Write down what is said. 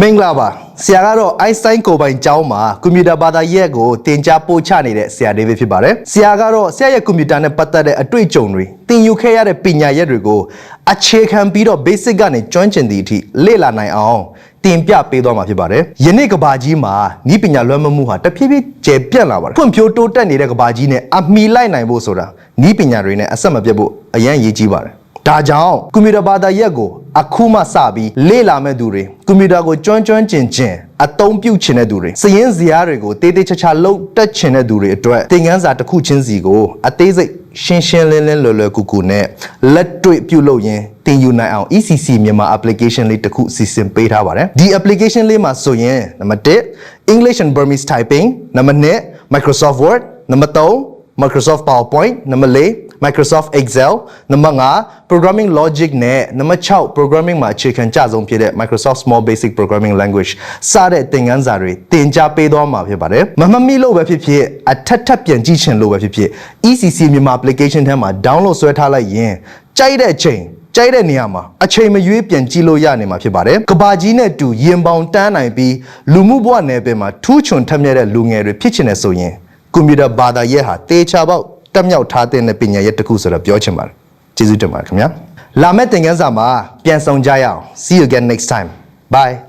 မင်္ဂလာပါဆရာကတော့ Einstein ကိုပိုင်ကျောင်းမှာကွန်ပျူတာဘာသာရပ်ကိုသင်ကြားပို့ချနေတဲ့ဆရာဒေးဗစ်ဖြစ်ပါတယ်ဆရာကတော့ဆရာရဲ့ကွန်ပျူတာနဲ့ပတ်သက်တဲ့အတွေ့အကြုံတွေသင်ယူခဲ့ရတဲ့ပညာရပ်တွေကိုအခြေခံပြီးတော့ basic ကနေကျွမ်းကျင်သည့်အထိလေ့လာနိုင်အောင်တင်ပြပေးသွားမှာဖြစ်ပါတယ်ယနေ့ကဘာကြီးမှာဤပညာလွှမ်းမိုးမှုဟာတဖြည်းဖြည်းကျယ်ပြန့်လာပါတယ်ဖွံ့ဖြိုးတိုးတက်နေတဲ့ကဘာကြီးနဲ့အမီလိုက်နိုင်ဖို့ဆိုတာဤပညာတွေနဲ့အဆက်မပြတ်ဖို့အရန်ရည်ကြီးပါတယ်ဒါကြောင့်ကွန်ပျူတာဘာသာရပ်ကိုအခုမှစပြီးလေ့လာမဲ့သူတွေကွန်ပျူတာကိုကျွမ်းကျင်အသုံးပြုချင်တဲ့သူတွေစရင်းစရာတွေကိုတေးသေးချာချာလုပ်တတ်ချင်တဲ့သူတွေအတွက်သင်ခန်းစာတစ်ခုချင်းစီကိုအသေးစိတ်ရှင်းလင်းလွယ်ကူကူနဲ့လက်တွေ့ပြုလုပ်ရင်းသင်ယူနိုင်အောင် ECC MYANMAR Application လေးတစ်ခုစီစဉ်ပေးထားပါတယ်ဒီ application လေးမှာဆိုရင်နံပါတ်1 English and Burmese typing နံပါတ်2 Microsoft Word နံပါတ်3 Microsoft PowerPoint နံပါတ်4 Microsoft Excel နံပါတ်5 Programming Logic နဲ့နံပါတ်6 Programming မှာအခြေခံကျဆုံးဖြစ်တဲ့ Microsoft Small Basic Programming Language စတဲ့သင်ခန်းစာတွေသင်ကြားပေးသွားမှာဖြစ်ပါတယ်မမမီလို့ပဲဖြစ်ဖြစ်အထက်ပြန်ကြည့်ချင်လို့ပဲဖြစ်ဖြစ် ECC MYANMAR Application ထဲမှာ download ဆွဲထားလိုက်ရင်ကြိုက်တဲ့အချိန်ကြိုက်တဲ့နေရာမှာအချိန်မရွေးပြန်ကြည့်လို့ရနေမှာဖြစ်ပါတယ်ကဘာကြီးနဲ့တူရင်ပေါင်တန်းနိုင်ပြီးလူမှုဘဝနယ်ပယ်မှာထူးချွန်ထက်မြက်တဲ့လူငယ်တွေဖြစ်ချင်တယ်ဆိုရင်ကွန်ပျူတာဘာသာရပ်ဟာတေချာပေါက်တက်မြောက်ထားတဲ့ပညာရပ်တစ်ခုဆိုတော့ပြောချင်ပါတယ်ကျေးဇူးတင်ပါတယ်ခင်ဗျာလာမယ့်သင်ခန်းစာမှာပြန်ဆောင်ကြရအောင် See you again next time bye